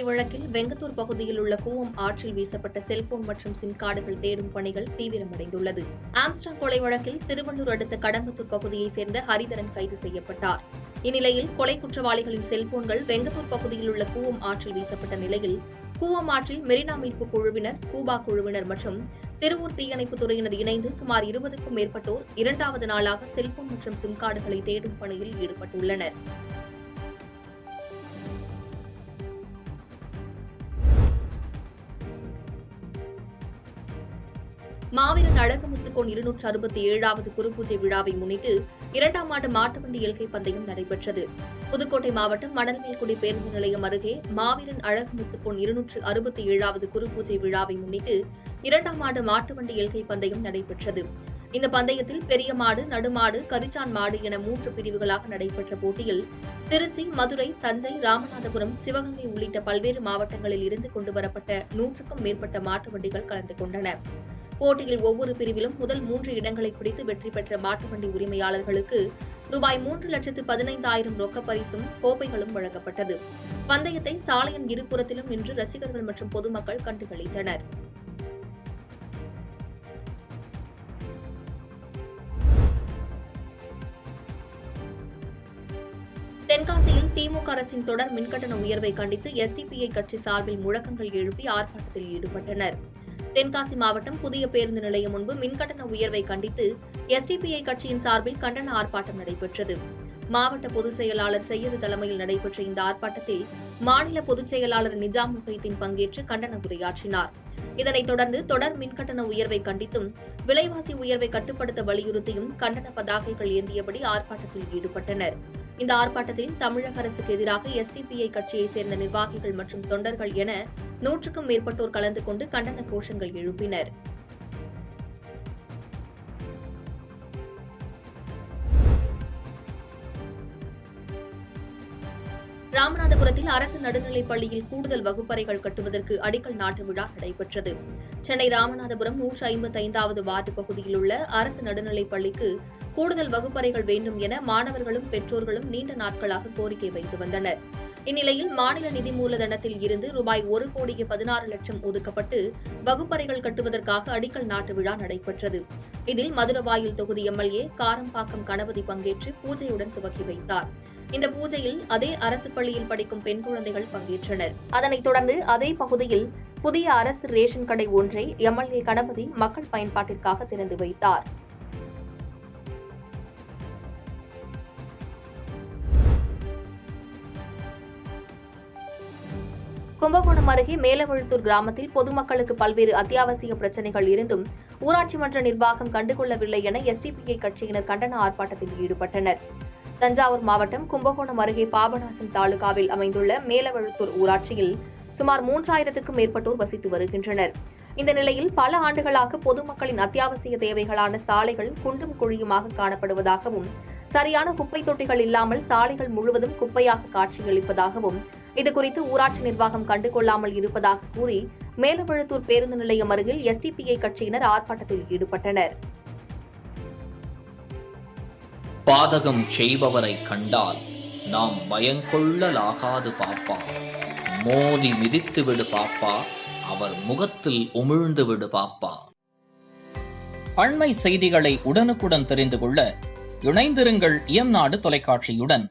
கொலை வழக்கில் வெங்கத்தூர் பகுதியில் உள்ள கூவம் ஆற்றில் வீசப்பட்ட செல்போன் மற்றும் சிம் கார்டுகள் தேடும் பணிகள் தீவிரமடைந்துள்ளது. ஆம்ஸ்ட்ராங் கொலை வழக்கில் திருவள்ளூர் அடுத்த கடம்பத்தூர் பகுதியைச் சேர்ந்த ஹரிதரன் கைது செய்யப்பட்டார். இந்நிலையில் கொலை குற்றவாளிகளின் செல்போன்கள் வெங்கத்தூர் பகுதியில் உள்ள கூவம் ஆற்றில் வீசப்பட்ட நிலையில் கூவம் ஆற்றில் மெரினா மீட்பு குழுவினர், ஸ்கூபா குழுவினர் மற்றும் திருவூர் தீயணைப்புத் துறையினர் இணைந்து சுமார் 20க்கும் மேற்பட்டோர் 2வது நாளாக செல்போன் மற்றும் சிம் கார்டுகளை தேடும் பணியில் ஈடுபட்டுள்ளனர். மாவீரன் அழகுமுத்துக்கோன் 267வது குருபூஜை விழாவை முன்னிட்டு 2ஆம் ஆண்டு மாட்டுவண்டி எல்கை பந்தயம் நடைபெற்றது. புதுக்கோட்டை மாவட்டம் மணல்மேல்குடி பேருந்து நிலையம் அருகே மாவீரன் அழகுமுத்துக்கோன் 267வது குருபூஜை விழாவை முன்னிட்டு 2ஆம் ஆண்டு மாட்டுவண்டி எல்கை பந்தயம் நடைபெற்றது. இந்த பந்தயத்தில் பெரிய மாடு, நடுமாடு, கரிச்சான் மாடு என 3 பிரிவுகளாக நடைபெற்ற போட்டியில் திருச்சி, மதுரை, தஞ்சை, ராமநாதபுரம், சிவகங்கை உள்ளிட்ட பல்வேறு மாவட்டங்களில் இருந்து கொண்டுவரப்பட்ட 100க்கும் மேற்பட்ட மாட்டு வண்டிகள் கலந்து கொண்டன. போட்டியில் ஒவ்வொரு பிரிவிலும் முதல் 3 இடங்களை பிடித்து வெற்றி பெற்ற மாட்டுவண்டி உரிமையாளர்களுக்கு ரூபாய் 3,15,000 ரொக்க பரிசும் கோப்பைகளும் வழங்கப்பட்டது. பந்தயத்தை சாலையின் இருபுறத்திலும் நின்று ரசிகர்கள் மற்றும் பொதுமக்கள் கண்டுகளித்தனர். தென்காசியில் திமுக அரசின் தொடர் மின்கட்டண உயர்வை கண்டித்து எஸ்டிபிஐ கட்சி சார்பில் முழக்கங்கள் எழுப்பி ஆர்ப்பாட்டத்தில் ஈடுபட்டனர். தென்காசி மாவட்டம் புதிய பேருந்து நிலையம் முன்பு மின்கட்டண உயர்வை கண்டித்து எஸ்டிபிஐ கட்சியின் சார்பில் கண்டன ஆர்ப்பாட்டம் நடைபெற்றது. மாவட்ட பொதுச் செயலாளர் சையது தலைமையில் நடைபெற்ற இந்த ஆர்ப்பாட்டத்தில் மாநில பொதுச் செயலாளர் நிஜாம் முகைதீன் பங்கேற்று கண்டன உரையாற்றினார். இதனைத் தொடர்ந்து தொடர் மின்கட்டண உயர்வை கண்டித்தும் விலைவாசி உயர்வை கட்டுப்படுத்த வலியுறுத்தியும் கண்டன பதாகைகள் ஏந்தியபடி ஆர்ப்பாட்டத்தில் ஈடுபட்டனர். இந்த ஆர்ப்பாட்டத்தில் தமிழக அரசுக்கு எதிராக எஸ்டிபிஐ கட்சியைச் சேர்ந்த நிர்வாகிகள் மற்றும் தொண்டர்கள் என 100க்கும் மேற்பட்டோர் கலந்து கொண்டு கண்டன கோஷங்கள் எழுப்பினர். ராமநாதபுரத்தில் அரசு நடுநிலைப் பள்ளியில் கூடுதல் வகுப்பறைகள் கட்டுவதற்கு அடிக்கல் நாட்டு விழா நடைபெற்றது. சென்னை ராமநாதபுரம் 155வது வார்டு பகுதியில் உள்ள அரசு நடுநிலைப் பள்ளிக்கு கூடுதல் வகுப்பறைகள் வேண்டும் என மாணவர்களும் பெற்றோர்களும் நீண்ட நாட்களாக கோரிக்கை வைத்து வந்தனர். இந்நிலையில் மாநில நிதி மூலதனத்தில் இருந்து ரூபாய் 1,16,00,000 ஒதுக்கப்பட்டு வகுப்பறைகள் கட்டுவதற்காக அடிக்கல் நாட்டு விழா நடைபெற்றது. இதில் மதுரவாயில் தொகுதி எம்எல்ஏ காரம்பாக்கம் கணபதி பங்கேற்று பூஜையுடன் துவக்கி வைத்தார். இந்த பூஜையில் அதே அரசு பள்ளியில் படிக்கும் பெண் குழந்தைகள் பங்கேற்றனர். அதனைத் தொடர்ந்து அதே பகுதியில் புதிய அரசு ரேஷன் கடை ஒன்றை எம்எல்ஏ கணபதி மக்கள் பயன்பாட்டிற்காக திறந்து வைத்தார். கும்பகோணம் அருகே மேலவழுத்தூர் கிராமத்தில் பொதுமக்களுக்கு பல்வேறு அத்தியாவசிய பிரச்சினைகள் இருந்தும் ஊராட்சி மன்ற நிர்வாகம் கண்டுகொள்ளவில்லை என எஸ்டிபிஐ கட்சியினர் கண்டன ஆர்ப்பாட்டத்தில் ஈடுபட்டனர். தஞ்சாவூர் மாவட்டம் கும்பகோணம் அருகே பாபநாசம் தாலுகாவில் அமைந்துள்ள மேலவழுத்தூர் ஊராட்சியில் சுமார் 3000க்கும் மேற்பட்டோர் வசித்து வருகின்றனர். இந்த நிலையில் பல ஆண்டுகளாக பொதுமக்களின் அத்தியாவசிய தேவைகளான சாலைகள் குண்டும் குழியுமாக காணப்படுவதாகவும், சரியான குப்பை தொட்டிகள் இல்லாமல் சாலைகள் முழுவதும் குப்பையாக காட்சியளிப்பதாகவும், இதுகுறித்து ஊராட்சி நிர்வாகம் கண்டுகொள்ளாமல் இருப்பதாக கூறி மேலவழுத்தூர் பேருந்து நிலையம் அருகில் எஸ்டிபிஐ கட்சியினர் ஆர்ப்பாட்டத்தில் ஈடுபட்டனர். பாதகம் செய்பவரை கண்டால் நாம் பயங்கொள்ளலாகாது பாப்பா, மோதி மிதித்து விடு பாப்பா, அவர் முகத்தில் உமிழ்ந்து விடு பாப்பா. அண்மை செய்திகளை உடனுக்குடன் தெரிந்து கொள்ள இணைந்திருங்கள் இயம்நாடு தொலைக்காட்சியுடன்.